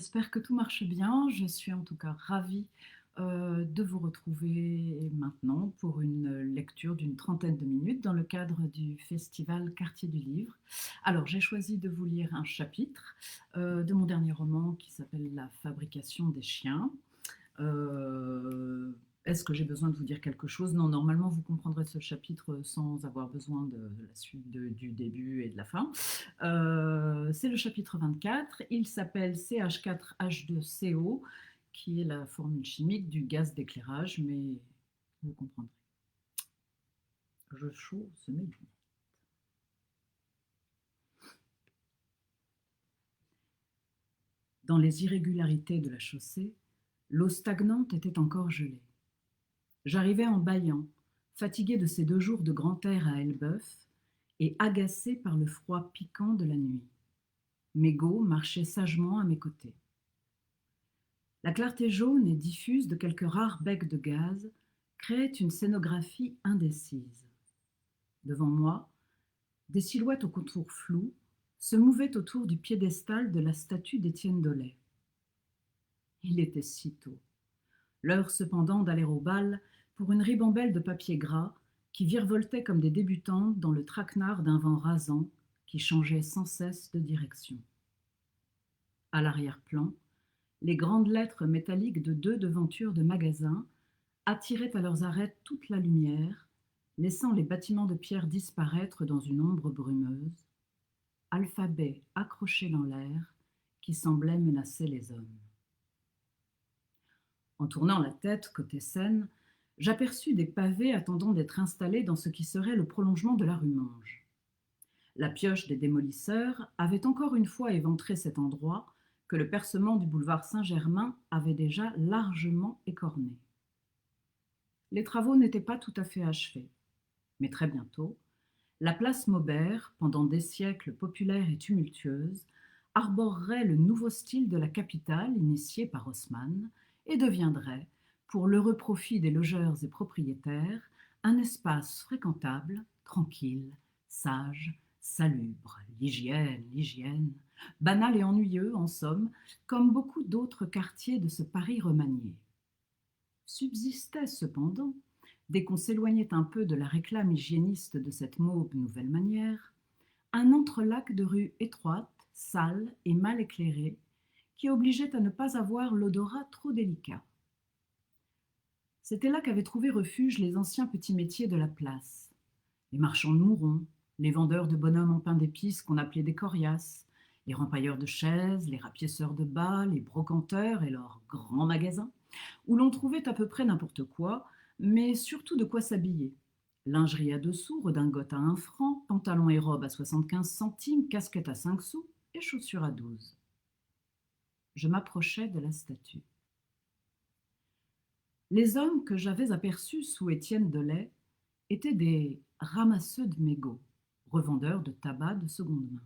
j'espère que tout marche bien. Je suis en tout cas ravie de vous retrouver maintenant pour une lecture d'une trentaine de minutes dans le cadre du festival Quartier du Livre. Alors, j'ai choisi de vous lire un chapitre de mon dernier roman qui s'appelle La fabrication des chiens. Euh, Est-ce que j'ai besoin de vous dire quelque chose? Non, normalement, vous comprendrez ce chapitre sans avoir besoin de la suite du début et de la fin. C'est le chapitre 24. Il s'appelle CH4H2CO, qui est la formule chimique du gaz d'éclairage, mais vous comprendrez. Je chausse mes lunettes. Dans les irrégularités de la chaussée, l'eau stagnante était encore gelée. J'arrivais en bâillant, fatigué de ces 2 jours de grand air à Elbeuf et agacé par le froid piquant de la nuit. Mégot marchait sagement à mes côtés. La clarté jaune et diffuse de quelques rares becs de gaz créait une scénographie indécise. Devant moi, des silhouettes aux contours flous se mouvaient autour du piédestal de la statue d'Étienne Dolay. Il était si tôt. L'heure cependant d'aller au bal pour une ribambelle de papier gras qui virevoltait comme des débutantes dans le traquenard d'un vent rasant qui changeait sans cesse de direction. À l'arrière-plan, les grandes lettres métalliques de 2 devantures de magasins attiraient à leurs arêtes toute la lumière, laissant les bâtiments de pierre disparaître dans une ombre brumeuse, alphabet accroché dans l'air qui semblait menacer les hommes. En tournant la tête côté Seine, j'aperçus des pavés attendant d'être installés dans ce qui serait le prolongement de la rue Monge. La pioche des démolisseurs avait encore une fois éventré cet endroit que le percement du boulevard Saint-Germain avait déjà largement écorné. Les travaux n'étaient pas tout à fait achevés, mais très bientôt, la place Maubert, pendant des siècles populaire et tumultueuse, arborerait le nouveau style de la capitale initié par Haussmann et deviendrait, pour l'heureux profit des logeurs et propriétaires, un espace fréquentable, tranquille, sage, salubre, l'hygiène, banal et ennuyeux en somme, comme beaucoup d'autres quartiers de ce Paris remanié. Subsistait cependant, dès qu'on s'éloignait un peu de la réclame hygiéniste de cette mauve nouvelle manière, un entrelac de rues étroites, sales et mal éclairées, qui obligeait à ne pas avoir l'odorat trop délicat. C'était là qu'avaient trouvé refuge les anciens petits métiers de la place. Les marchands de mourons, les vendeurs de bonhommes en pain d'épices qu'on appelait des coriaces, les rempailleurs de chaises, les rapiéceurs de bas, les brocanteurs et leurs grands magasins, où l'on trouvait à peu près n'importe quoi, mais surtout de quoi s'habiller. Lingerie à 2 sous, redingote à 1 franc, pantalon et robe à 75 centimes, casquette à 5 sous et chaussures à 12. Je m'approchais de la statue. Les hommes que j'avais aperçus sous Étienne Dolay étaient des ramasseux de mégots, revendeurs de tabac de seconde main.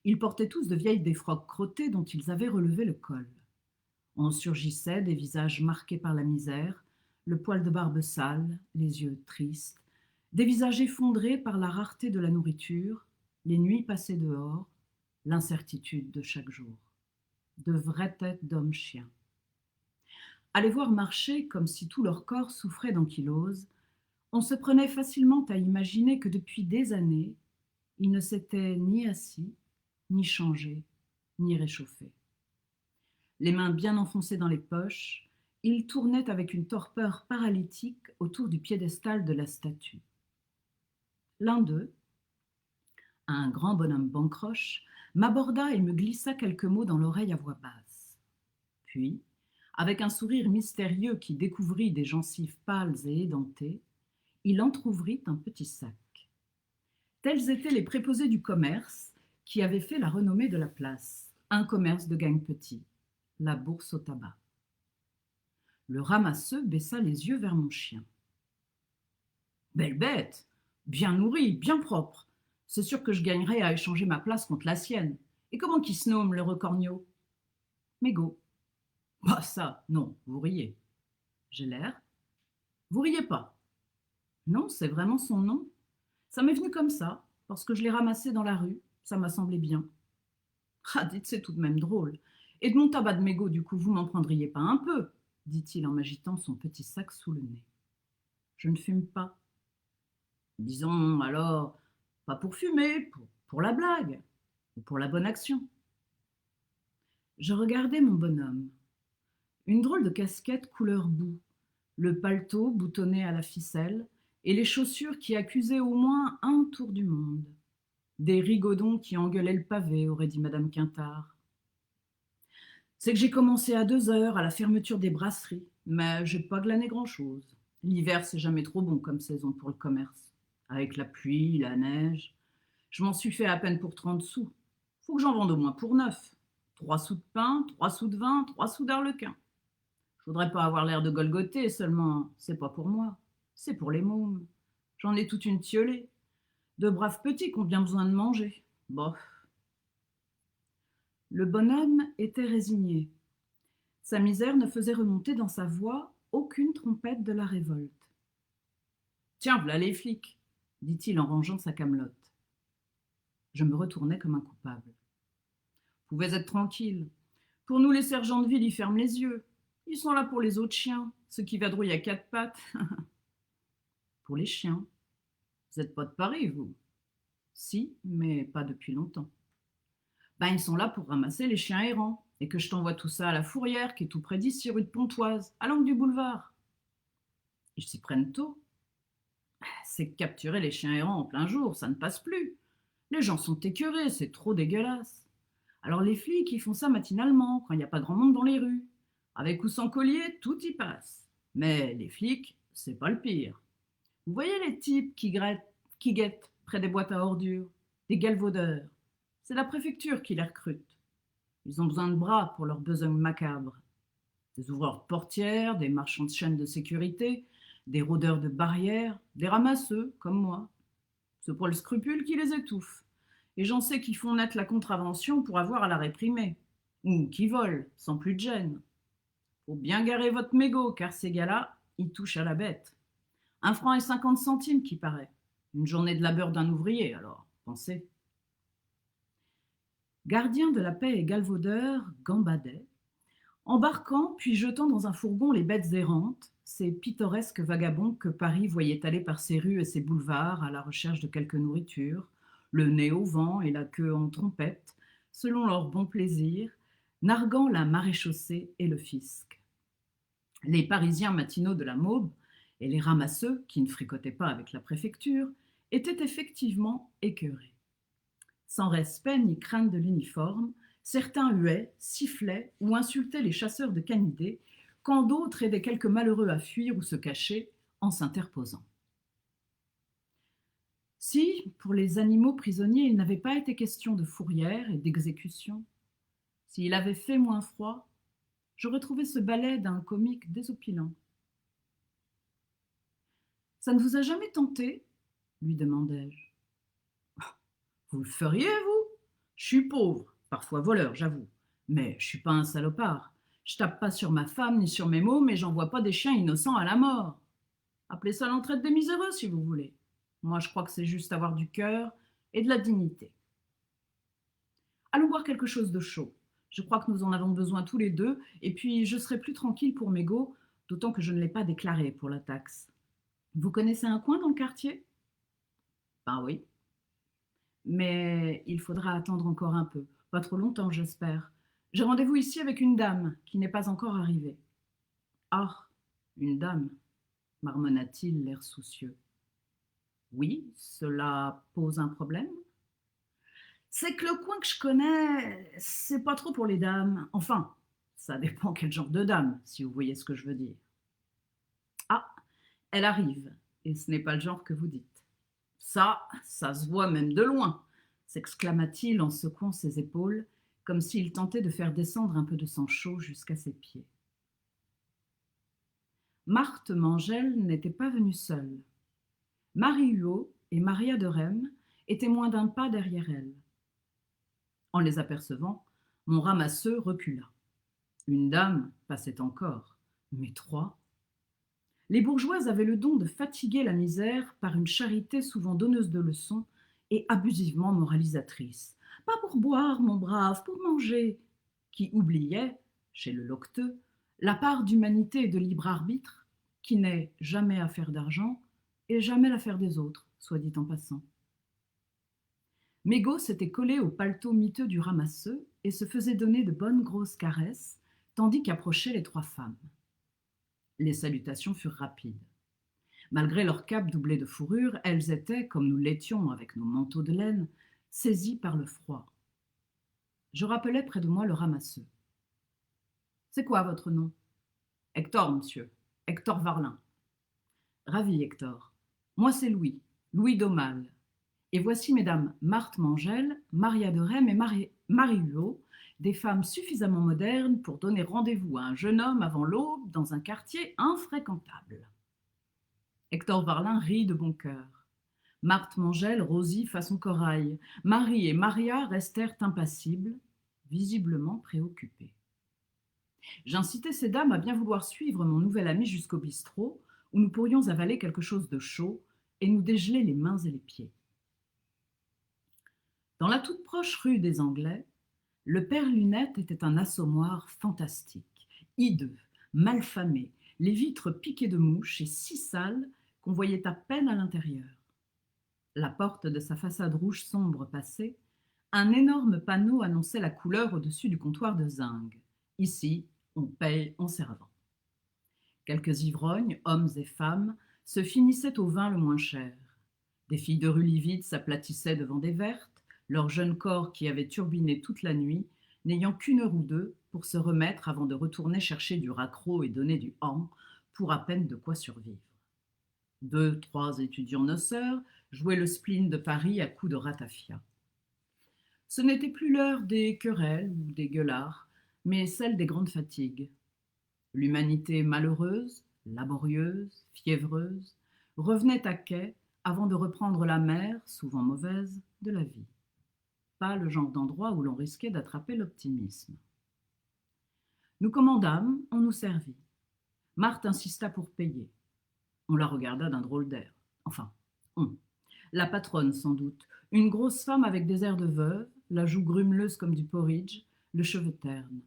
Ils portaient tous de vieilles défroques crottées dont ils avaient relevé le col. En surgissaient des visages marqués par la misère, le poil de barbe sale, les yeux tristes, des visages effondrés par la rareté de la nourriture, les nuits passées dehors, l'incertitude de chaque jour. De vraies têtes d'hommes-chiens. À les voir marcher comme si tout leur corps souffrait d'ankylose, on se prenait facilement à imaginer que depuis des années, ils ne s'étaient ni assis, ni changés, ni réchauffés. Les mains bien enfoncées dans les poches, ils tournaient avec une torpeur paralytique autour du piédestal de la statue. L'un d'eux, un grand bonhomme bancroche, m'aborda et me glissa quelques mots dans l'oreille à voix basse. Puis, avec un sourire mystérieux qui découvrit des gencives pâles et édentées, il entr'ouvrit un petit sac. Tels étaient les préposés du commerce qui avaient fait la renommée de la place, un commerce de gagne petit, la bourse au tabac. Le ramasseux baissa les yeux vers mon chien. Belle bête, bien nourrie, bien propre. C'est sûr que je gagnerais à échanger ma place contre la sienne. Et comment qu'il se nomme, le recorgnot? Mégot. Bah ça, non, vous riez. J'ai l'air. Vous riez pas. Non, c'est vraiment son nom. Ça m'est venu comme ça, parce que je l'ai ramassé dans la rue. Ça m'a semblé bien. Ah, dites, c'est tout de même drôle. Et de mon tabac de mégot, du coup, vous m'en prendriez pas un peu, dit-il en m'agitant son petit sac sous le nez. Je ne fume pas. Disons alors, pas pour fumer, pour la blague, ou pour la bonne action. Je regardais mon bonhomme. Une drôle de casquette couleur boue, le paletot boutonné à la ficelle, et les chaussures qui accusaient au moins un tour du monde. Des rigodons qui engueulaient le pavé, aurait dit madame Quintard. C'est que j'ai commencé à 2 heures, à la fermeture des brasseries, mais j'ai pas glané grand-chose. L'hiver, c'est jamais trop bon comme saison pour le commerce. Avec la pluie, la neige, je m'en suis fait à peine pour 30 sous. Faut que j'en vende au moins pour 9. 3 sous de pain, 3 sous de vin, 3 sous d'arlequin. Je voudrais pas avoir l'air de golgoter, seulement c'est pas pour moi, c'est pour les mômes. J'en ai toute une tiolée. De braves petits qui ont bien besoin de manger. Bof. Le bonhomme était résigné. Sa misère ne faisait remonter dans sa voix aucune trompette de la révolte. Tiens, v'là les flics, dit-il en rangeant sa camelote. Je me retournai comme un coupable. Vous pouvez être tranquille. Pour nous, les sergents de ville, ils ferment les yeux. Ils sont là pour les autres chiens, ceux qui vadrouillent à 4 pattes. Pour les chiens. Vous n'êtes pas de Paris, vous? Si, mais pas depuis longtemps. Ben, ils sont là pour ramasser les chiens errants, et que je t'envoie tout ça à la Fourrière, qui est tout près d'ici, rue de Pontoise, à l'angle du boulevard. Ils s'y prennent tôt. C'est que capturer les chiens errants en plein jour, ça ne passe plus. Les gens sont écœurés, c'est trop dégueulasse. Alors les flics, ils font ça matinalement, quand il n'y a pas grand monde dans les rues. Avec ou sans collier, tout y passe. Mais les flics, c'est pas le pire. Vous voyez les types qui guettent près des boîtes à ordures, des galvaudeurs. C'est la préfecture qui les recrute. Ils ont besoin de bras pour leur besogne macabre. Des ouvreurs de portières, des marchands de chaînes de sécurité, des rôdeurs de barrières, des ramasseux, comme moi. C'est pour le scrupule qui les étouffe. Et j'en sais qui font naître la contravention pour avoir à la réprimer. Ou qui volent, sans plus de gêne. Faut bien garer votre mégot, car ces gars-là, ils touchent à la bête. 1 franc et 50 centimes, qui paraît. Une journée de labeur d'un ouvrier, alors, pensez. Gardien de la paix et galvaudeur gambadait, embarquant puis jetant dans un fourgon les bêtes errantes, ces pittoresques vagabonds que Paris voyait aller par ses rues et ses boulevards à la recherche de quelque nourriture, le nez au vent et la queue en trompette, selon leur bon plaisir, narguant la maréchaussée et le fisc. Les Parisiens matinaux de la Maube et les ramasseux, qui ne fricotaient pas avec la préfecture, étaient effectivement écœurés. Sans respect ni crainte de l'uniforme, certains huaient, sifflaient ou insultaient les chasseurs de canidés, quand d'autres aidaient quelques malheureux à fuir ou se cacher en s'interposant. Si, pour les animaux prisonniers, il n'avait pas été question de fourrière et d'exécution, s'il avait fait moins froid, j'aurais trouvé ce ballet d'un comique désopilant. Ça ne vous a jamais tenté? Lui demandai-je. Vous le feriez, vous? Je suis pauvre, parfois voleur, j'avoue, mais je suis pas un salopard. Je tape pas sur ma femme ni sur mes mômes, mais j'envoie pas des chiens innocents à la mort. Appelez ça l'entraide des miséreux, si vous voulez. Moi, je crois que c'est juste avoir du cœur et de la dignité. Allons boire quelque chose de chaud. Je crois que nous en avons besoin tous les deux, et puis je serai plus tranquille pour mégot, d'autant que je ne l'ai pas déclaré pour la taxe. Vous connaissez un coin dans le quartier? Ben oui. Mais il faudra attendre encore un peu. Pas trop longtemps, j'espère. J'ai rendez-vous ici avec une dame qui n'est pas encore arrivée. Ah, une dame, marmonna-t-il, l'air soucieux. Oui, cela pose un problème? C'est que le coin que je connais, c'est pas trop pour les dames. Enfin, ça dépend quel genre de dame, si vous voyez ce que je veux dire. Ah, elle arrive, et ce n'est pas le genre que vous dites. Ça se voit même de loin, s'exclama-t-il en secouant ses épaules, comme s'il tentait de faire descendre un peu de sang chaud jusqu'à ses pieds. Marthe Mangel n'était pas venue seule. Marie Huot et Maria de Rem étaient moins d'un pas derrière elle. En les apercevant, mon ramasseux recula. Une dame passait encore, mais 3. Les bourgeoises avaient le don de fatiguer la misère par une charité souvent donneuse de leçons et abusivement moralisatrice. Pas pour boire, mon brave, pour manger, qui oubliait, chez le loqueteux, la part d'humanité et de libre arbitre qui n'est jamais affaire d'argent et jamais l'affaire des autres, soit dit en passant. Mégo s'était collé au paletot miteux du ramasseux et se faisait donner de bonnes grosses caresses, tandis qu'approchaient les trois femmes. Les salutations furent rapides. Malgré leur cape doublée de fourrure, elles étaient, comme nous l'étions avec nos manteaux de laine, saisies par le froid. Je rappelai près de moi le ramasseux. « C'est quoi votre nom ?»« Hector, monsieur. Hector Varlin. »« Ravi, Hector. Moi, c'est Louis, Louis d'Aumale. Et voici mesdames Marthe Mangel, Maria de Rem et Marie Huot, des femmes suffisamment modernes pour donner rendez-vous à un jeune homme avant l'aube dans un quartier infréquentable. » Hector Varlin rit de bon cœur. Marthe Mangel rosit façon corail. Marie et Maria restèrent impassibles, visiblement préoccupées. J'incitai ces dames à bien vouloir suivre mon nouvel ami jusqu'au bistrot, où nous pourrions avaler quelque chose de chaud et nous dégeler les mains et les pieds. Dans la toute proche rue des Anglais, le père Lunette était un assommoir fantastique, hideux, malfamé, les vitres piquées de mouches et si sales qu'on voyait à peine à l'intérieur. La porte de sa façade rouge sombre passée, un énorme panneau annonçait la couleur au-dessus du comptoir de zinc. Ici, on paye en servant. Quelques ivrognes, hommes et femmes, se finissaient au vin le moins cher. Des filles de rue livide s'aplatissaient devant des vertes, leur jeune corps qui avait turbiné toute la nuit, n'ayant qu'une heure ou deux pour se remettre avant de retourner chercher du raccro et donner du han, pour à peine de quoi survivre. 2, 3 étudiants noceurs jouaient le spleen de Paris à coups de ratafia. Ce n'était plus l'heure des querelles ou des gueulards, mais celle des grandes fatigues. L'humanité malheureuse, laborieuse, fiévreuse, revenait à quai avant de reprendre la mer, souvent mauvaise, de la vie. Pas le genre d'endroit où l'on risquait d'attraper l'optimisme. Nous commandâmes, on nous servit. Marthe insista pour payer. On la regarda d'un drôle d'air. Enfin, on. La patronne, sans doute, une grosse femme avec des airs de veuve, la joue grumeleuse comme du porridge, le cheveu terne.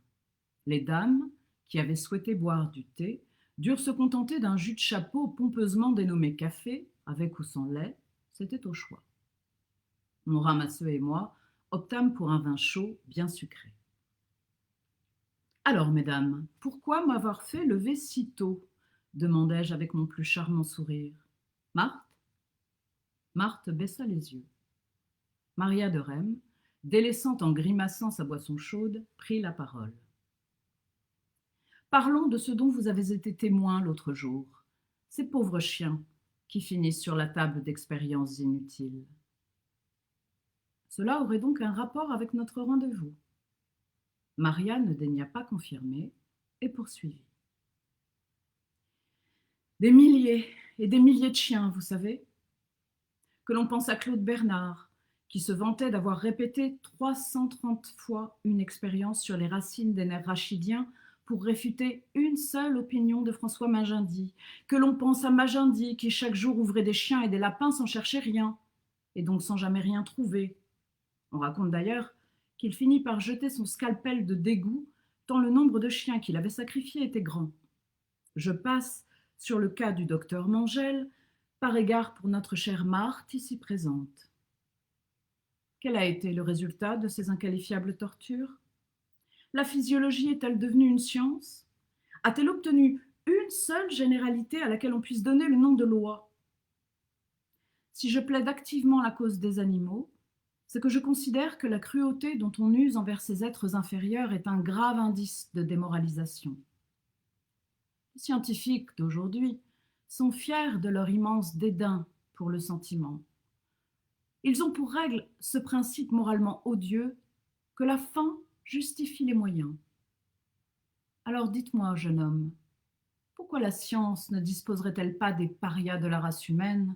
Les dames, qui avaient souhaité boire du thé, durent se contenter d'un jus de chapeau pompeusement dénommé café, avec ou sans lait, c'était au choix. Mon ramasseux et moi optâmes pour un vin chaud, bien sucré. Alors, mesdames, pourquoi m'avoir fait lever si tôt ? Demandai-je avec mon plus charmant sourire. Marthe ? Marthe baissa les yeux. Maria de Rem, délaissant en grimaçant sa boisson chaude, prit la parole. Parlons de ce dont vous avez été témoin l'autre jour, ces pauvres chiens qui finissent sur la table d'expériences inutiles. Cela aurait donc un rapport avec notre rendez-vous. Maria ne daigna pas confirmer et poursuivit. Des milliers et des milliers de chiens, vous savez. Que l'on pense à Claude Bernard, qui se vantait d'avoir répété 330 fois une expérience sur les racines des nerfs rachidiens pour réfuter une seule opinion de François Magendie, que l'on pense à Magendie qui chaque jour ouvrait des chiens et des lapins sans chercher rien, et donc sans jamais rien trouver. On raconte d'ailleurs qu'il finit par jeter son scalpel de dégoût tant le nombre de chiens qu'il avait sacrifiés était grand. Je passe sur le cas du docteur Mangel, par égard pour notre chère Marthe ici présente. Quel a été le résultat de ces inqualifiables tortures ? La physiologie est-elle devenue une science ? A-t-elle obtenu une seule généralité à laquelle on puisse donner le nom de loi ? Si je plaide activement la cause des animaux, c'est que je considère que la cruauté dont on use envers ces êtres inférieurs est un grave indice de démoralisation. Les scientifiques d'aujourd'hui sont fiers de leur immense dédain pour le sentiment. Ils ont pour règle ce principe moralement odieux que la fin justifie les moyens. Alors dites-moi, jeune homme, pourquoi la science ne disposerait-elle pas des parias de la race humaine,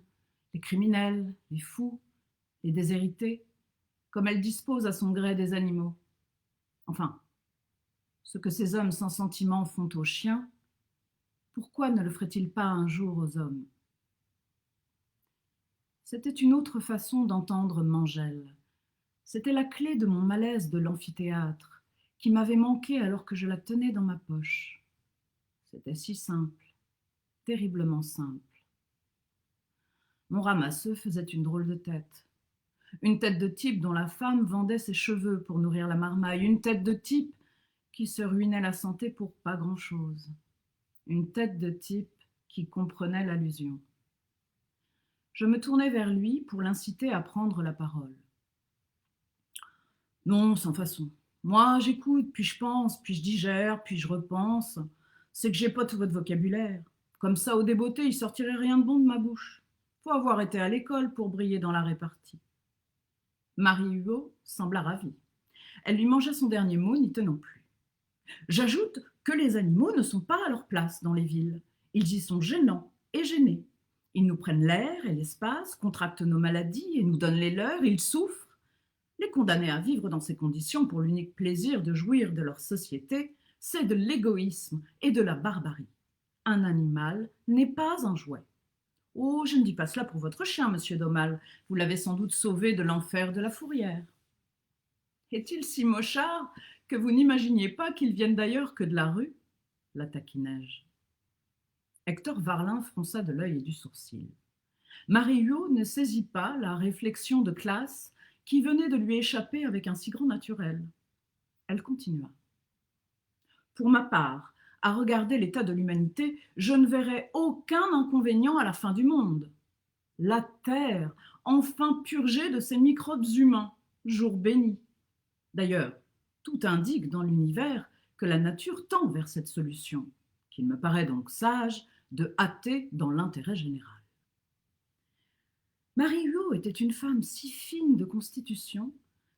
les criminels, les fous, les déshérités, comme elle dispose à son gré des animaux ? Enfin, ce que ces hommes sans sentiment font aux chiens, pourquoi ne le ferait-il pas un jour aux hommes ? C'était une autre façon d'entendre Mangel. C'était la clé de mon malaise de l'amphithéâtre, qui m'avait manqué alors que je la tenais dans ma poche. C'était si simple, terriblement simple. Mon ramasseux faisait une drôle de tête. Une tête de type dont la femme vendait ses cheveux pour nourrir la marmaille. Une tête de type qui se ruinait la santé pour pas grand-chose. Une tête de type qui comprenait l'allusion. Je me tournai vers lui pour l'inciter à prendre la parole. Non, sans façon. Moi, j'écoute, puis je pense, puis je digère, puis je repense. C'est que j'ai pas tout votre vocabulaire. Comme ça, au débeauté, il sortirait rien de bon de ma bouche. Faut avoir été à l'école pour briller dans la répartie. Marie-Hugo sembla ravie. Elle lui mangeait son dernier mot, n'y tenant plus. J'ajoute que les animaux ne sont pas à leur place dans les villes. Ils y sont gênants et gênés. Ils nous prennent l'air et l'espace, contractent nos maladies et nous donnent les leurs, ils souffrent. Les condamner à vivre dans ces conditions pour l'unique plaisir de jouir de leur société, c'est de l'égoïsme et de la barbarie. Un animal n'est pas un jouet. Oh, je ne dis pas cela pour votre chien, monsieur Domal. Vous l'avez sans doute sauvé de l'enfer de la fourrière. Est-il si mochard que vous n'imaginiez pas qu'il vienne d'ailleurs que de la rue ? La taquinai-je. Hector Varlin fronça de l'œil et du sourcil. Marie-Huot ne saisit pas la réflexion de classe qui venait de lui échapper avec un si grand naturel. Elle continua. Pour ma part, à regarder l'état de l'humanité, je ne verrais aucun inconvénient à la fin du monde. La terre, enfin purgée de ces microbes humains, jour béni. D'ailleurs, tout indique dans l'univers que la nature tend vers cette solution, qu'il me paraît donc sage de hâter dans l'intérêt général. Marie-Huot était une femme si fine de constitution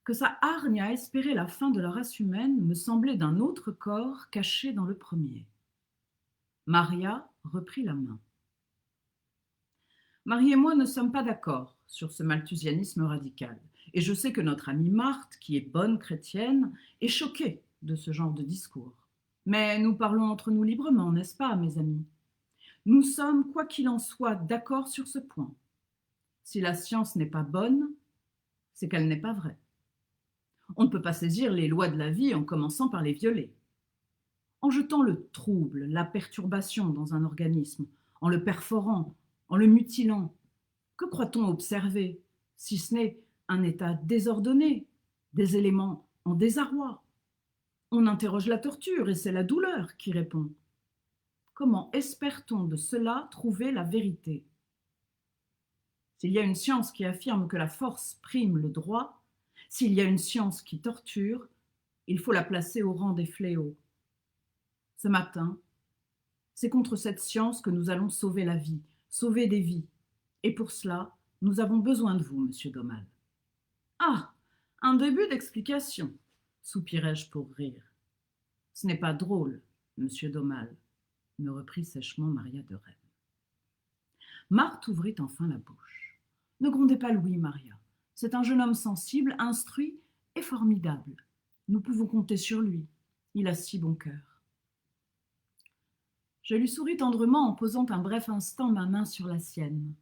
que sa hargne à espérer la fin de la race humaine me semblait d'un autre corps caché dans le premier. Maria reprit la main. Marie et moi ne sommes pas d'accord sur ce malthusianisme radical. Et je sais que notre amie Marthe, qui est bonne chrétienne, est choquée de ce genre de discours. Mais nous parlons entre nous librement, n'est-ce pas, mes amis ? Nous sommes, quoi qu'il en soit, d'accord sur ce point. Si la science n'est pas bonne, c'est qu'elle n'est pas vraie. On ne peut pas saisir les lois de la vie en commençant par les violer. En jetant le trouble, la perturbation dans un organisme, en le perforant, en le mutilant, que croit-on observer, si ce n'est un état désordonné, des éléments en désarroi? On interroge la torture et c'est la douleur qui répond. Comment espère-t-on de cela trouver la vérité? S'il y a une science qui affirme que la force prime le droit, s'il y a une science qui torture, il faut la placer au rang des fléaux. Ce matin, c'est contre cette science que nous allons sauver la vie, sauver des vies. Et pour cela, nous avons besoin de vous, monsieur Domal. Ah, un début d'explication, soupirai-je pour rire. Ce n'est pas drôle, monsieur Domal, me reprit sèchement Maria de Rennes. Marthe ouvrit enfin la bouche. Ne grondez pas Louis, Maria. C'est un jeune homme sensible, instruit et formidable. Nous pouvons compter sur lui. Il a si bon cœur. Je lui souris tendrement en posant un bref instant ma main sur la sienne.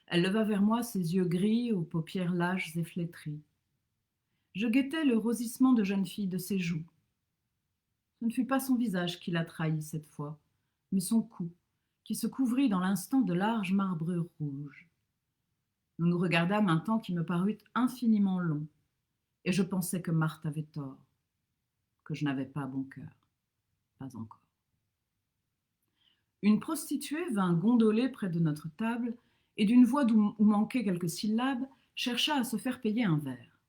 Elle leva vers moi ses yeux gris aux paupières lâches et flétries. Je guettais le rosissement de jeune fille de ses joues. Ce ne fut pas son visage qui la trahit cette fois, mais son cou, qui se couvrit dans l'instant de larges marbrures rouges. Nous nous regardâmes un temps qui me parut infiniment long, et je pensais que Marthe avait tort, que je n'avais pas bon cœur, pas encore. Une prostituée vint gondoler près de notre table et d'une voix où manquaient quelques syllabes, chercha à se faire payer un verre.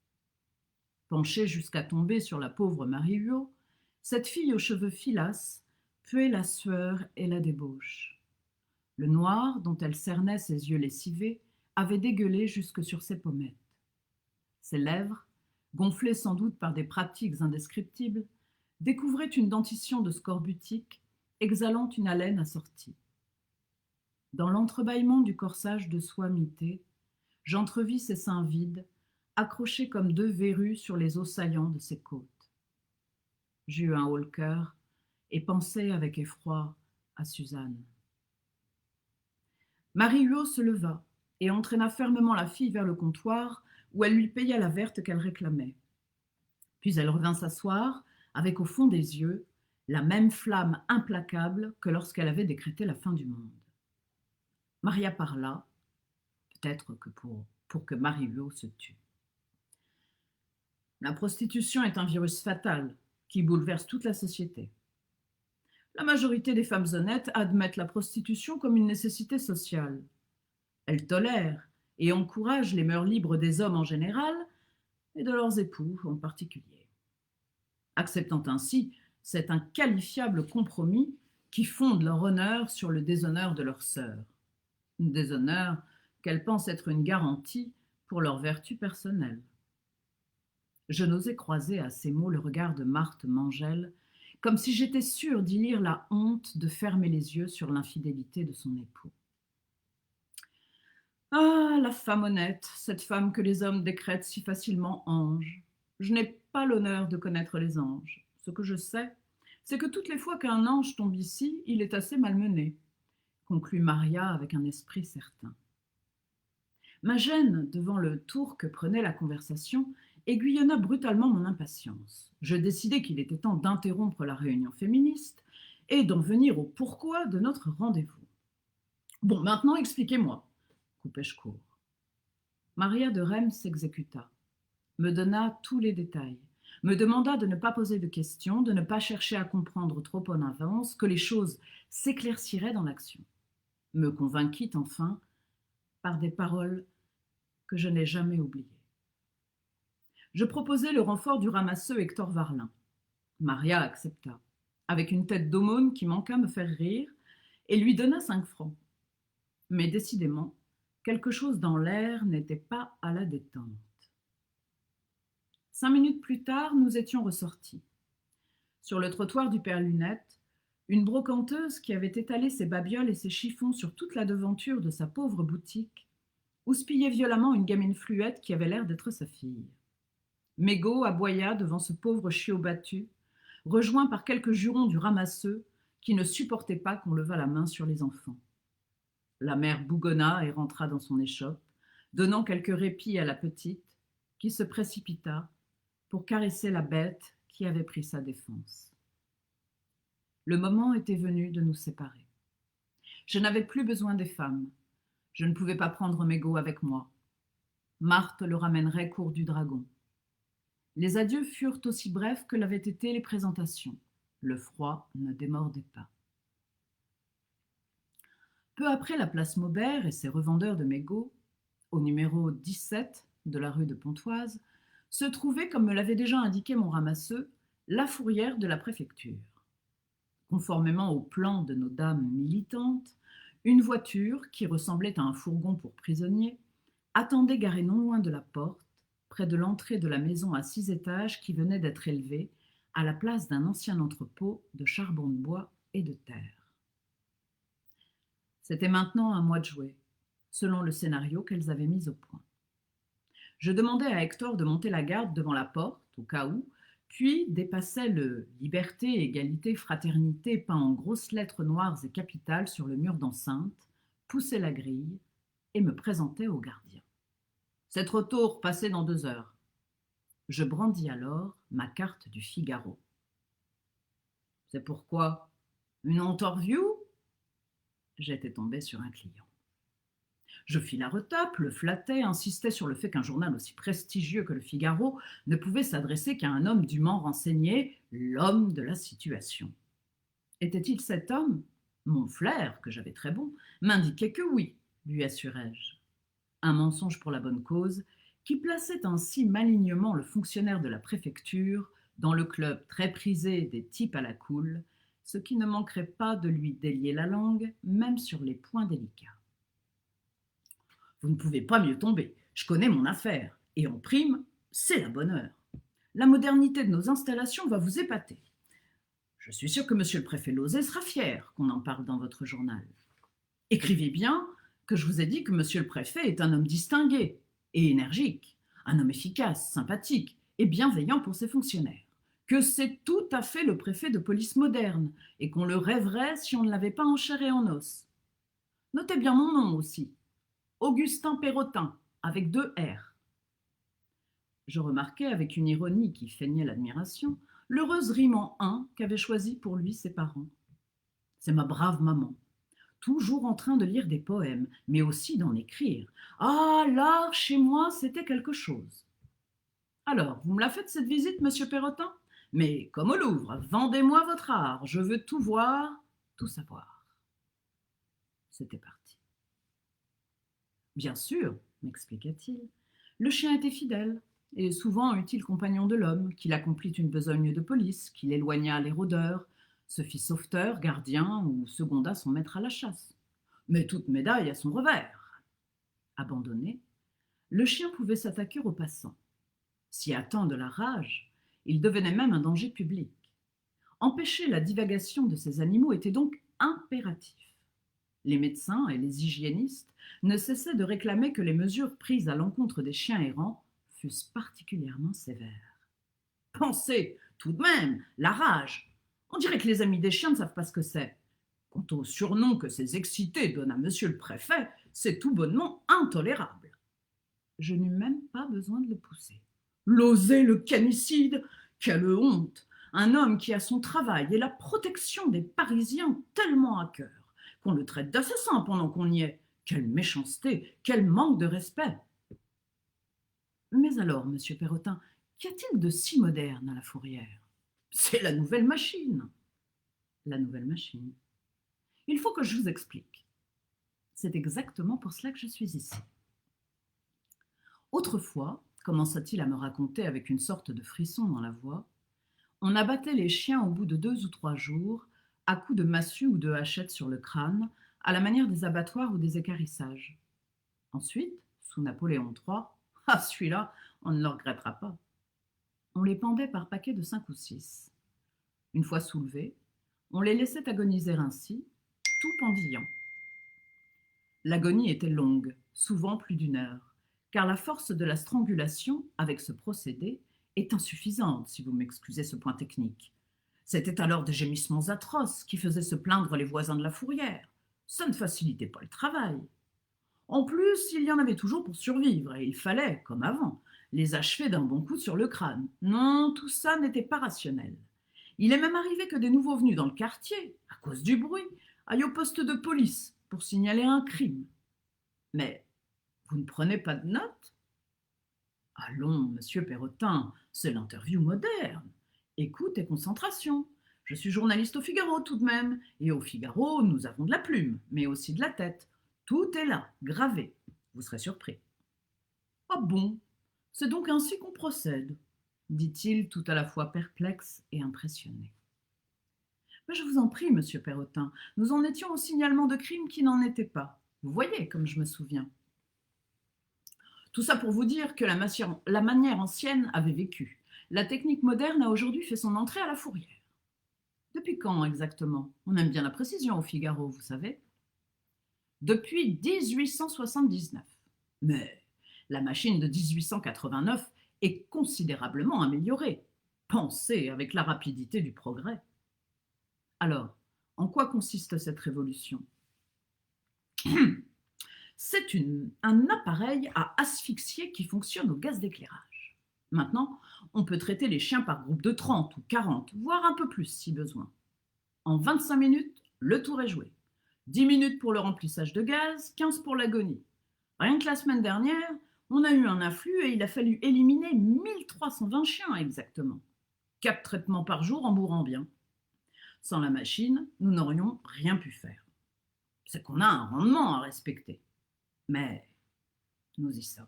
Penchée jusqu'à tomber sur la pauvre Marie-Huot, cette fille aux cheveux filasses puait la sueur et la débauche. Le noir, dont elle cernait ses yeux lessivés, avait dégueulé jusque sur ses pommettes. Ses lèvres, gonflées sans doute par des pratiques indescriptibles, découvraient une dentition de scorbutique, exhalant une haleine assortie. Dans l'entrebâillement du corsage de soie mitée, j'entrevis ses seins vides, accrochés comme deux verrues sur les os saillants de ses côtes. J'eus un haut-le-cœur et pensai avec effroi à Suzanne. Marie-Huot se leva et entraîna fermement la fille vers le comptoir où elle lui paya la verte qu'elle réclamait. Puis elle revint s'asseoir avec au fond des yeux la même flamme implacable que lorsqu'elle avait décrété la fin du monde. Maria parla, peut-être que pour que Marius se tue. La prostitution est un virus fatal qui bouleverse toute la société. La majorité des femmes honnêtes admettent la prostitution comme une nécessité sociale. Elles tolèrent et encouragent les mœurs libres des hommes en général et de leurs époux en particulier. Acceptant ainsi cet inqualifiable compromis qui fonde leur honneur sur le déshonneur de leur sœur. Déshonneur qu'elles pensent être une garantie pour leur vertu personnelle. Je n'osais croiser à ces mots le regard de Marthe Mangel, comme si j'étais sûre d'y lire la honte de fermer les yeux sur l'infidélité de son époux. Ah, la femme honnête, cette femme que les hommes décrètent si facilement ange. Je n'ai pas l'honneur de connaître les anges. Ce que je sais, c'est que toutes les fois qu'un ange tombe ici, il est assez malmené, conclut Maria avec un esprit certain. Ma gêne devant le tour que prenait la conversation aiguillonna brutalement mon impatience. Je décidai qu'il était temps d'interrompre la réunion féministe et d'en venir au pourquoi de notre rendez-vous. Bon, maintenant expliquez-moi, coupai-je court. Maria de Reims s'exécuta, me donna tous les détails, me demanda de ne pas poser de questions, de ne pas chercher à comprendre trop en avance, que les choses s'éclairciraient dans l'action. Me convainquit enfin par des paroles que je n'ai jamais oubliées. Je proposai le renfort du ramasseux Hector Varlin. Maria accepta, avec une tête d'aumône qui manqua me faire rire, et lui donna 5 francs. Mais décidément, quelque chose dans l'air n'était pas à la détente. 5 minutes plus tard, nous étions ressortis. Sur le trottoir du Père Lunette, une brocanteuse qui avait étalé ses babioles et ses chiffons sur toute la devanture de sa pauvre boutique houspillait violemment une gamine fluette qui avait l'air d'être sa fille. Mégot aboya devant ce pauvre chiot battu, rejoint par quelques jurons du ramasseux qui ne supportait pas qu'on levât la main sur les enfants. La mère bougonna et rentra dans son échoppe, donnant quelques répits à la petite, qui se précipita pour caresser la bête qui avait pris sa défense. Le moment était venu de nous séparer. Je n'avais plus besoin des femmes. Je ne pouvais pas prendre Mégot avec moi. Marthe le ramènerait cours du Dragon. Les adieux furent aussi brefs que l'avaient été les présentations. Le froid ne démordait pas. Peu après la place Maubert et ses revendeurs de mégots, au numéro 17 de la rue de Pontoise, se trouvait, comme me l'avait déjà indiqué mon ramasseux, la fourrière de la préfecture. Conformément au plan de nos dames militantes, une voiture, qui ressemblait à un fourgon pour prisonniers, attendait garée non loin de la porte, près de l'entrée de la maison à 6 étages qui venait d'être élevée à la place d'un ancien entrepôt de charbon de bois et de terre. C'était maintenant un mois de juillet, selon le scénario qu'elles avaient mis au point. Je demandai à Hector de monter la garde devant la porte, au cas où, puis dépassai le « Liberté, égalité, fraternité » peint en grosses lettres noires et capitales sur le mur d'enceinte, poussai la grille et me présentai au gardien. « C'est trop tôt, repassez dans 2 heures. » Je brandis alors ma carte du Figaro. « C'est pourquoi? Une interview ?» J'étais tombée sur un client. Je fis la retape, le flattai, insistai sur le fait qu'un journal aussi prestigieux que le Figaro ne pouvait s'adresser qu'à un homme dûment renseigné, l'homme de la situation. Était-il cet homme? Mon flair, que j'avais très bon, m'indiquait que oui, lui assurai-je. Un mensonge pour la bonne cause, qui plaçait ainsi malignement le fonctionnaire de la préfecture dans le club très prisé des types à la cool, ce qui ne manquerait pas de lui délier la langue, même sur les points délicats. Vous ne pouvez pas mieux tomber, je connais mon affaire, et en prime, c'est la bonne heure. La modernité de nos installations va vous épater. Je suis sûr que monsieur le préfet Lauzet sera fier qu'on en parle dans votre journal. Écrivez bien que je vous ai dit que monsieur le préfet est un homme distingué et énergique, un homme efficace, sympathique et bienveillant pour ses fonctionnaires, que c'est tout à fait le préfet de police moderne et qu'on le rêverait si on ne l'avait pas en chair et en os. Notez bien mon nom aussi, Augustin Perrotin, avec 2 R. Je remarquai avec une ironie qui feignait l'admiration l'heureuse rime en un qu'avaient choisi pour lui ses parents. C'est ma brave maman, toujours en train de lire des poèmes, mais aussi d'en écrire. Ah, l'art chez moi, c'était quelque chose. Alors, vous me la faites cette visite, monsieur Perrotin? Mais comme au Louvre, vendez-moi votre art, je veux tout voir, tout savoir. C'était parti. Bien sûr, m'expliqua-t-il, le chien était fidèle, et souvent eut-il compagnon de l'homme, qu'il accomplit une besogne de police, qu'il éloigna les rôdeurs, se fit sauveteur, gardien ou seconda son maître à la chasse. Mais toute médaille a son revers. Abandonné, le chien pouvait s'attaquer aux passants. Si atteint de la rage, il devenait même un danger public. Empêcher la divagation de ces animaux était donc impératif. Les médecins et les hygiénistes ne cessaient de réclamer que les mesures prises à l'encontre des chiens errants fussent particulièrement sévères. Pensez, tout de même, la rage. On dirait que les amis des chiens ne savent pas ce que c'est. Quant au surnom que ces excités donnent à monsieur le préfet, c'est tout bonnement intolérable. Je n'eus même pas besoin de le pousser. L'oser, le canicide, quelle honte! Un homme qui a son travail et la protection des Parisiens tellement à cœur qu'on le traite d'assassin pendant qu'on y est. Quelle méchanceté, quel manque de respect! Mais alors, monsieur Perrotin, qu'y a-t-il de si moderne à la Fourrière? C'est la nouvelle machine. La nouvelle machine. Il faut que je vous explique. C'est exactement pour cela que je suis ici. Autrefois, commença-t-il à me raconter avec une sorte de frisson dans la voix, on abattait les chiens au bout de 2 ou 3 jours, à coups de massue ou de hachette sur le crâne, à la manière des abattoirs ou des équarrissages. Ensuite, sous Napoléon III, ah celui-là, on ne le regrettera pas. On les pendait par paquets de 5 ou 6. Une fois soulevés, on les laissait agoniser ainsi, tout pendillant. L'agonie était longue, souvent plus d'1 heure, car la force de la strangulation, avec ce procédé, est insuffisante, si vous m'excusez ce point technique. C'était alors des gémissements atroces qui faisaient se plaindre les voisins de la Fourrière. Ça ne facilitait pas le travail. En plus, il y en avait toujours pour survivre, et il fallait, comme avant, les achever d'un bon coup sur le crâne. Non, tout ça n'était pas rationnel. Il est même arrivé que des nouveaux venus dans le quartier, à cause du bruit, aillent au poste de police pour signaler un crime. Mais vous ne prenez pas de notes? Allons, monsieur Perrotin, c'est l'interview moderne. Écoute et concentration. Je suis journaliste au Figaro tout de même, et au Figaro, nous avons de la plume, mais aussi de la tête. Tout est là, gravé. Vous serez surpris. Ah bon? C'est donc ainsi qu'on procède, dit-il tout à la fois perplexe et impressionné. Mais je vous en prie, monsieur Perrotin, nous en étions au signalement de crime qui n'en était pas. Vous voyez comme je me souviens. Tout ça pour vous dire que la manière ancienne avait vécu. La technique moderne a aujourd'hui fait son entrée à la Fourrière. Depuis quand exactement? On aime bien la précision au Figaro, vous savez. Depuis 1879. Mais la machine de 1889 est considérablement améliorée. Pensez avec la rapidité du progrès. Alors, en quoi consiste cette révolution? C'est un appareil à asphyxier qui fonctionne au gaz d'éclairage. Maintenant, on peut traiter les chiens par groupe de 30 ou 40, voire un peu plus si besoin. En 25 minutes, le tour est joué. 10 minutes pour le remplissage de gaz, 15 pour l'agonie. Rien que la semaine dernière, on a eu un afflux et il a fallu éliminer 1320 chiens exactement. 4 traitements par jour en mourant bien. Sans la machine, nous n'aurions rien pu faire. C'est qu'on a un rendement à respecter. Mais nous y sommes.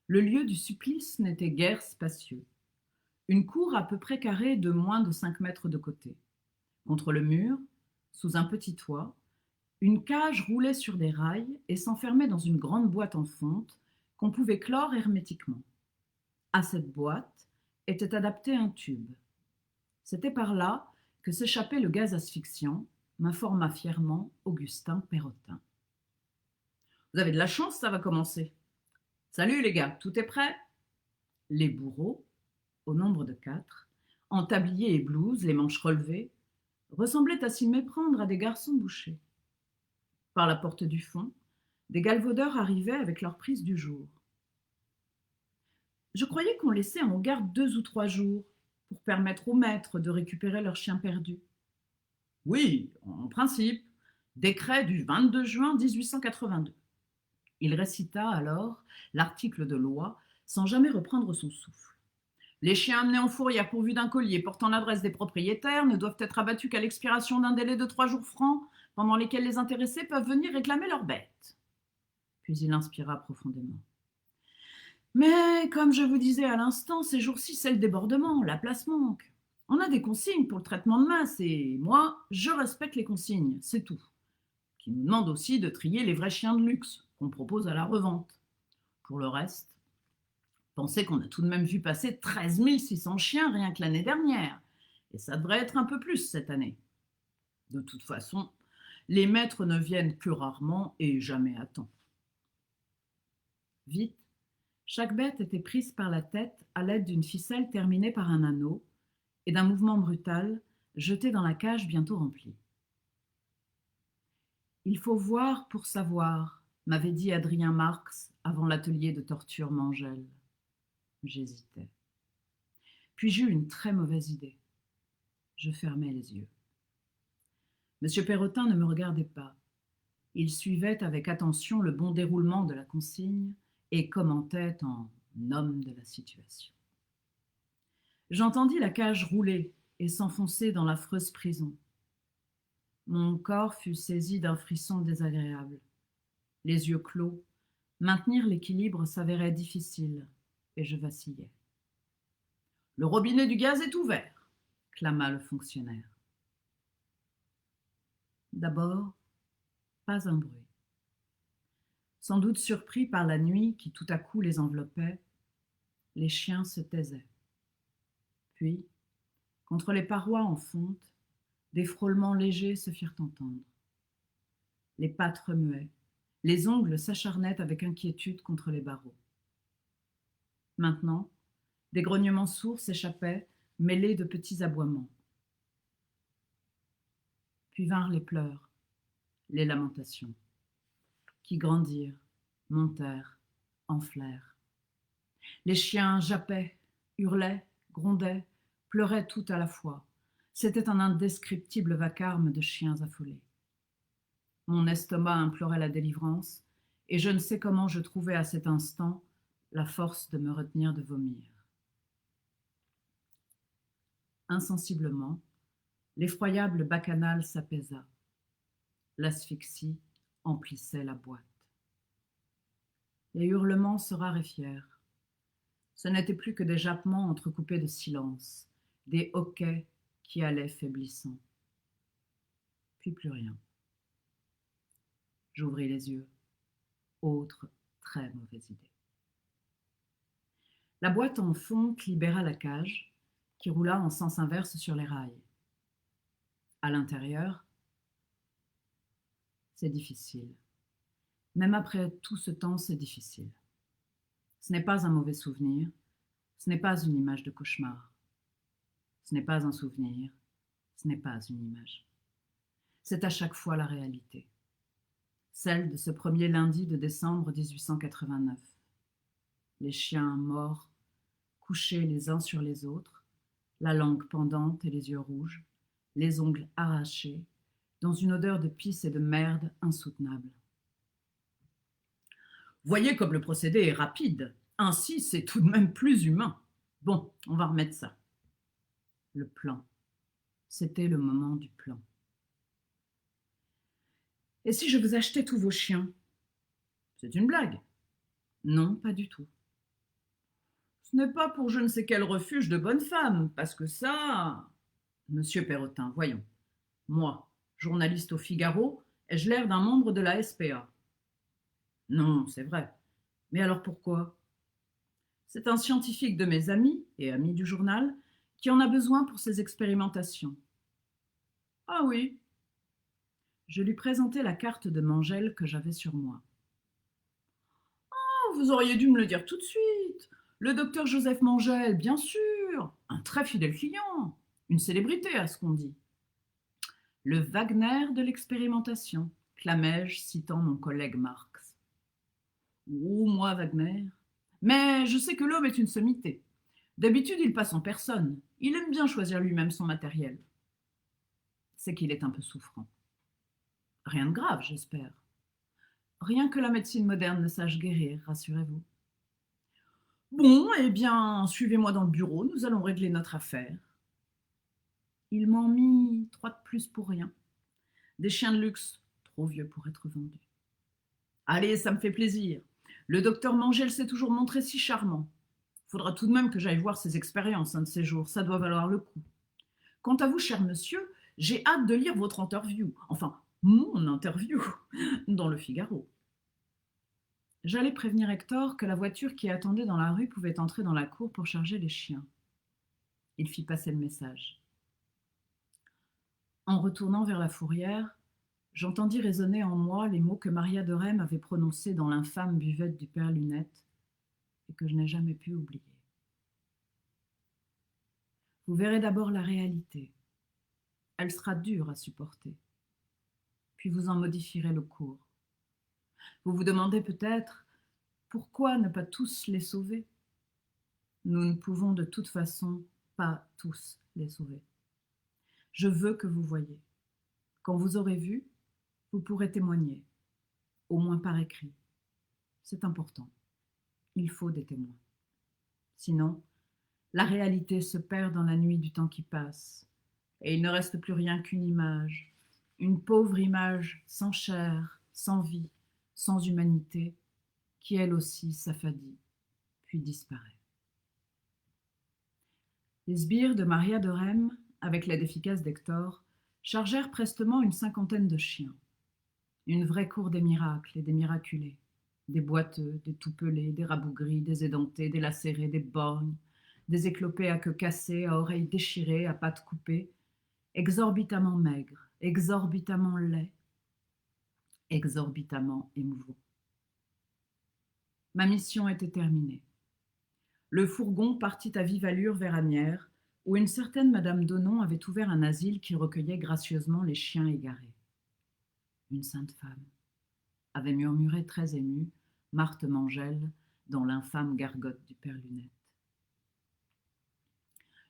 Le lieu du supplice n'était guère spacieux. Une cour à peu près carrée de moins de 5 mètres de côté. Contre le mur, sous un petit toit, une cage roulait sur des rails et s'enfermait dans une grande boîte en fonte qu'on pouvait clore hermétiquement. À cette boîte était adapté un tube. C'était par là que s'échappait le gaz asphyxiant, m'informa fièrement Augustin Perrotin. Vous avez de la chance, ça va commencer. Salut les gars, tout est prêt? Les bourreaux, au nombre de 4, en tablier et blouse, les manches relevées, ressemblaient à s'y méprendre à des garçons bouchés. Par la porte du fond, des galvaudeurs arrivaient avec leur prise du jour. Je croyais qu'on laissait en garde 2 ou 3 jours pour permettre aux maîtres de récupérer leur chien perdu. Oui, en principe. Décret du 22 juin 1882. Il récita alors l'article de loi sans jamais reprendre son souffle. Les chiens amenés en fourrière pourvus d'un collier portant l'adresse des propriétaires ne doivent être abattus qu'à l'expiration d'un délai de 3 jours francs, pendant lesquels les intéressés peuvent venir réclamer leur bête. Puis il inspira profondément. Mais, comme je vous disais à l'instant, ces jours-ci, c'est le débordement, la place manque. On a des consignes pour le traitement de masse et moi, je respecte les consignes, c'est tout. Qui nous demande aussi de trier les vrais chiens de luxe qu'on propose à la revente. Pour le reste, pensez qu'on a tout de même vu passer 13 600 chiens rien que l'année dernière. Et ça devrait être un peu plus cette année. De toute façon, les maîtres ne viennent que rarement et jamais à temps. Vite, chaque bête était prise par la tête à l'aide d'une ficelle terminée par un anneau et d'un mouvement brutal jetée dans la cage bientôt remplie. Il faut voir pour savoir, m'avait dit Adrien Marx avant l'atelier de torture Mangel. J'hésitais. Puis j'eus une très mauvaise idée. Je fermai les yeux. Monsieur Perrotin ne me regardait pas. Il suivait avec attention le bon déroulement de la consigne et commentait en homme de la situation. J'entendis la cage rouler et s'enfoncer dans l'affreuse prison. Mon corps fut saisi d'un frisson désagréable. Les yeux clos, maintenir l'équilibre s'avérait difficile et je vacillais. Le robinet du gaz est ouvert, clama le fonctionnaire. D'abord, pas un bruit. Sans doute surpris par la nuit qui tout à coup les enveloppait, les chiens se taisaient. Puis, contre les parois en fonte, des frôlements légers se firent entendre. Les pattes remuaient, les ongles s'acharnaient avec inquiétude contre les barreaux. Maintenant, des grognements sourds s'échappaient, mêlés de petits aboiements. Puis vinrent les pleurs, les lamentations, qui grandirent, montèrent, enflèrent. Les chiens jappaient, hurlaient, grondaient, pleuraient tout à la fois. C'était un indescriptible vacarme de chiens affolés. Mon estomac implorait la délivrance, et je ne sais comment je trouvai à cet instant la force de me retenir de vomir. Insensiblement, l'effroyable bacchanal s'apaisa. L'asphyxie emplissait la boîte. Les hurlements se raréfièrent. Ce n'étaient plus que des jappements entrecoupés de silence, des hoquets qui allaient faiblissant. Puis plus rien. J'ouvris les yeux. Autre très mauvaise idée. La boîte en fonte libéra la cage, qui roula en sens inverse sur les rails. À l'intérieur, c'est difficile. Même après tout ce temps, c'est difficile. Ce n'est pas un mauvais souvenir, ce n'est pas une image de cauchemar. Ce n'est pas un souvenir, ce n'est pas une image. C'est à chaque fois la réalité. Celle de ce premier lundi de décembre 1889. Les chiens morts, couchés les uns sur les autres, la langue pendante et les yeux rouges, les ongles arrachés, dans une odeur de pisse et de merde insoutenable. Voyez comme le procédé est rapide. Ainsi, c'est tout de même plus humain. Bon, on va remettre ça. Le plan. C'était le moment du plan. Et si je vous achetais tous vos chiens? C'est une blague. Non, pas du tout. Ce n'est pas pour je ne sais quel refuge de bonnes femmes, parce que ça... Monsieur Perrotin, voyons. Moi, journaliste au Figaro, ai-je l'air d'un membre de la SPA? Non, c'est vrai. Mais alors pourquoi? C'est un scientifique de mes amis, et amis du journal, qui en a besoin pour ses expérimentations. Ah oui. Je lui présentai la carte de Mangel que j'avais sur moi. Oh, vous auriez dû me le dire tout de suite. Le docteur Joseph Mangel, bien sûr. Un très fidèle client. Une célébrité, à ce qu'on dit. Le Wagner de l'expérimentation, clamai-je, citant mon collègue Marx. Oh, moi, Wagner, Mais je sais que l'homme est une sommité. D'habitude, il passe en personne. Il aime bien choisir lui-même son matériel. C'est qu'il est un peu souffrant. Rien de grave, j'espère. Rien que la médecine moderne ne sache guérir, rassurez-vous. Bon, eh bien, suivez-moi dans le bureau, nous allons régler notre affaire. Ils m'ont mis 3 de plus pour rien. Des chiens de luxe, trop vieux pour être vendus. Allez, ça me fait plaisir. Le docteur Mangel s'est toujours montré si charmant. Faudra tout de même que j'aille voir ses expériences un de ces jours, ça doit valoir le coup. Quant à vous, cher monsieur, j'ai hâte de lire votre interview, enfin, mon interview, dans le Figaro. J'allais prévenir Hector que la voiture qui attendait dans la rue pouvait entrer dans la cour pour charger les chiens. Il fit passer le message. En retournant vers la fourrière, j'entendis résonner en moi les mots que Maria de Rême avait prononcés dans l'infâme buvette du père Lunette et que je n'ai jamais pu oublier. Vous verrez d'abord la réalité. Elle sera dure à supporter. Puis vous en modifierez le cours. Vous vous demandez peut-être pourquoi ne pas tous les sauver. Nous ne pouvons de toute façon pas tous les sauver. Je veux que vous voyiez. Quand vous aurez vu, vous pourrez témoigner, au moins par écrit. C'est important. Il faut des témoins. Sinon, la réalité se perd dans la nuit du temps qui passe, et il ne reste plus rien qu'une image, une pauvre image sans chair, sans vie, sans humanité, qui elle aussi s'affadit, puis disparaît. Les sbires de Maria de Rême, avec l'aide efficace d'Hector, chargèrent prestement une 50aine de chiens. Une vraie cour des miracles et des miraculés. Des boiteux, des tout pelés, des rabougris, des édentés, des lacérés, des borgnes, des éclopés à queue cassée, à oreilles déchirées, à pattes coupées, exorbitamment maigres, exorbitamment laids, exorbitamment émouvants. Ma mission était terminée. Le fourgon partit à vive allure vers Asnières, où une certaine Madame Donon avait ouvert un asile qui recueillait gracieusement les chiens égarés. Une sainte femme, avait murmuré très émue Marthe Mangel dans l'infâme gargote du père Lunette.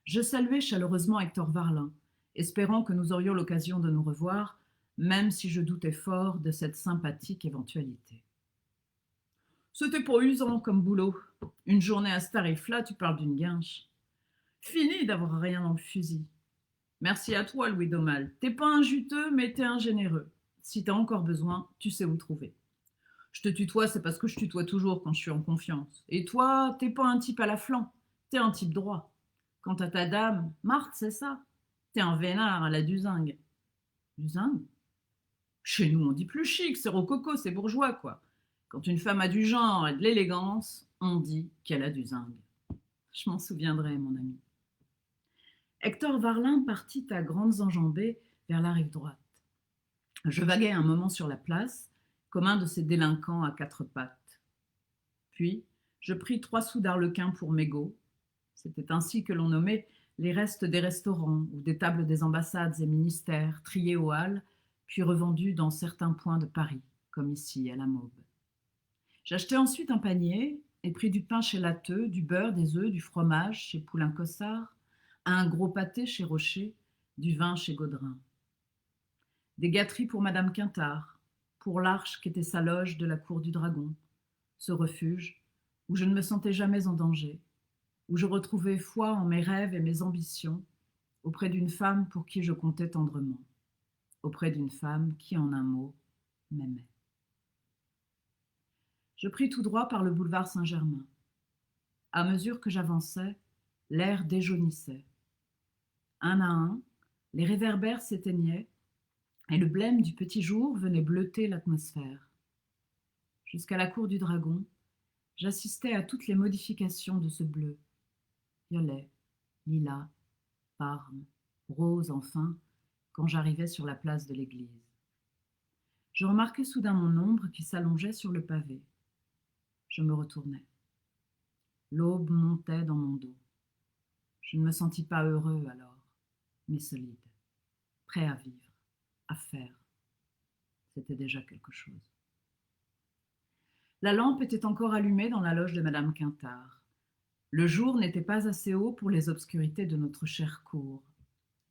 Je saluai chaleureusement Hector Varlin, espérant que nous aurions l'occasion de nous revoir, même si je doutais fort de cette sympathique éventualité. C'était pas usant comme boulot. Une journée à ce tarif-là, tu parles d'une guinche. Fini d'avoir rien dans le fusil. Merci à toi, Louis Daumal. T'es pas un juteux, mais t'es un généreux. Si t'as encore besoin, tu sais où trouver. Je te tutoie, c'est parce que je tutoie toujours quand je suis en confiance. Et toi, t'es pas un type à la flanc, t'es un type droit. Quant à ta dame, Marthe, c'est ça. T'es un vénard à la duzingue. Duzingue? Chez nous, on dit plus chic, c'est rococo, c'est bourgeois, quoi. Quand une femme a du genre et de l'élégance, on dit qu'elle a du zingue. Je m'en souviendrai, mon ami. Hector Varlin partit à grandes enjambées vers la rive droite. Je vaguai un moment sur la place, comme un de ces délinquants à 4 pattes. Puis, je pris 3 sous d'arlequin pour mégots. C'était ainsi que l'on nommait les restes des restaurants ou des tables des ambassades et ministères, triés aux halles, puis revendus dans certains points de Paris, comme ici à la Maube. J'achetai ensuite un panier et pris du pain chez Latteux, du beurre, des œufs, du fromage chez Poulain-Cossard, un gros pâté chez Rocher, du vin chez Gaudrin. Des gâteries pour Madame Quintard, pour l'Arche qu'était sa loge de la cour du Dragon, ce refuge où je ne me sentais jamais en danger, où je retrouvais foi en mes rêves et mes ambitions, auprès d'une femme pour qui je comptais tendrement, auprès d'une femme qui, en un mot, m'aimait. Je pris tout droit par le boulevard Saint-Germain. À mesure que j'avançais, l'air déjaunissait. Un à un, les réverbères s'éteignaient et le blême du petit jour venait bleuter l'atmosphère. Jusqu'à la cour du Dragon, j'assistais à toutes les modifications de ce bleu. Violet, lilas, parme, rose enfin, quand j'arrivais sur la place de l'église. Je remarquai soudain mon ombre qui s'allongeait sur le pavé. Je me retournai. L'aube montait dans mon dos. Je ne me sentis pas heureux alors, mais solide, prêt à vivre, à faire. C'était déjà quelque chose. La lampe était encore allumée dans la loge de madame Quintard. Le jour n'était pas assez haut pour les obscurités de notre chère cour.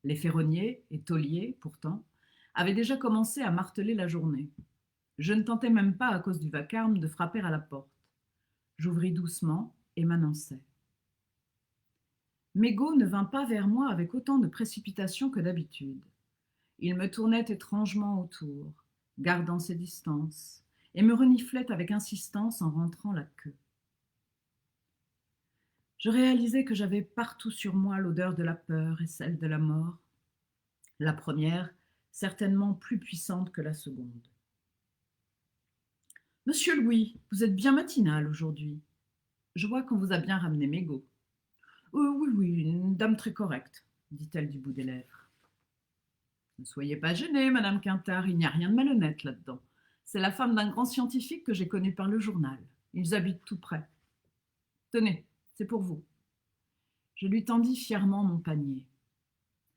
Les ferronniers et tauliers, pourtant, avaient déjà commencé à marteler la journée. Je ne tentais même pas, à cause du vacarme, de frapper à la porte. J'ouvris doucement et m'annonçai. Mégaud ne vint pas vers moi avec autant de précipitation que d'habitude. Il me tournait étrangement autour, gardant ses distances, et me reniflait avec insistance en rentrant la queue. Je réalisais que j'avais partout sur moi l'odeur de la peur et celle de la mort, la première certainement plus puissante que la seconde. « Monsieur Louis, vous êtes bien matinal aujourd'hui. Je vois qu'on vous a bien ramené Mégaud. »« Oui, oui, une dame très correcte, » dit-elle du bout des lèvres. « Ne soyez pas gênée, madame Quintard, il n'y a rien de malhonnête là-dedans. C'est la femme d'un grand scientifique que j'ai connu par le journal. Ils habitent tout près. Tenez, c'est pour vous. » Je lui tendis fièrement mon panier.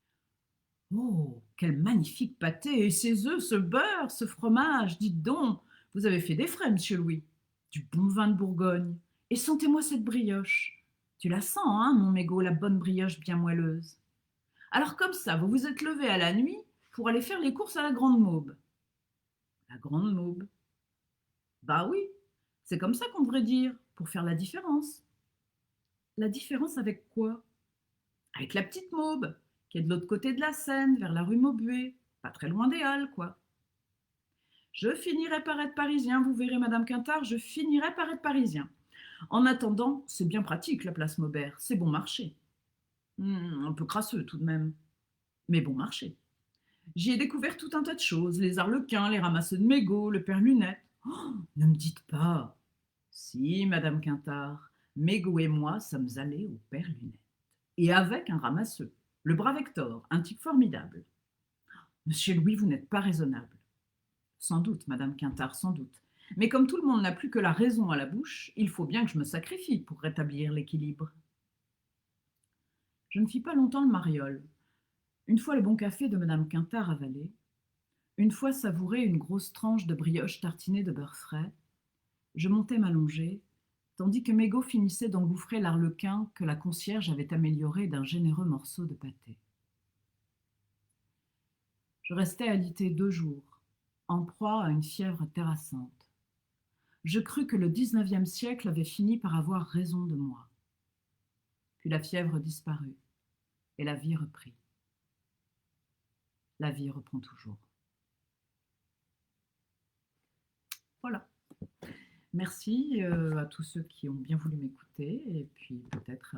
« Oh, quel magnifique pâté! Et ces œufs, ce beurre, ce fromage, dites donc, vous avez fait des frais, monsieur Louis. Du bon vin de Bourgogne. Et sentez-moi cette brioche. Tu la sens, hein, mon Mégaud, la bonne brioche bien moelleuse. Alors comme ça, vous vous êtes levé à la nuit pour aller faire les courses à la Grande Maube. » La Grande Maube. Bah oui, c'est comme ça qu'on devrait dire, pour faire la différence. La différence avec quoi? Avec la petite Maube, qui est de l'autre côté de la Seine, vers la rue Maubuée, pas très loin des Halles, quoi. Je finirai par être parisien, vous verrez, madame Quintard, je finirai par être parisien. En attendant, c'est bien pratique, la place Maubert, c'est bon marché. Un peu crasseux tout de même, mais bon marché. J'y ai découvert tout un tas de choses, les arlequins, les ramasseux de mégots, le père Lunette. Oh, ne me dites pas. Si, madame Quintard, Mégaud et moi sommes allés au père Lunette. Et avec un ramasseux, le brave Hector, un type formidable. Monsieur Louis, vous n'êtes pas raisonnable. Sans doute, madame Quintard, sans doute. Mais comme tout le monde n'a plus que la raison à la bouche, il faut bien que je me sacrifie pour rétablir l'équilibre. Je ne fis pas longtemps le mariole. Une fois le bon café de madame Quintard avalé, une fois savouré une grosse tranche de brioche tartinée de beurre frais, je montais m'allonger, tandis que Mégaud finissait d'engouffrer l'arlequin que la concierge avait amélioré d'un généreux morceau de pâté. Je restai alité 2 jours, en proie à une fièvre terrassante. Je crus que le 19e siècle avait fini par avoir raison de moi. Puis la fièvre disparut, et la vie reprit. La vie reprend toujours. Voilà. Merci à tous ceux qui ont bien voulu m'écouter, et puis peut-être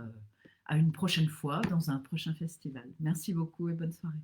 à une prochaine fois dans un prochain festival. Merci beaucoup et bonne soirée.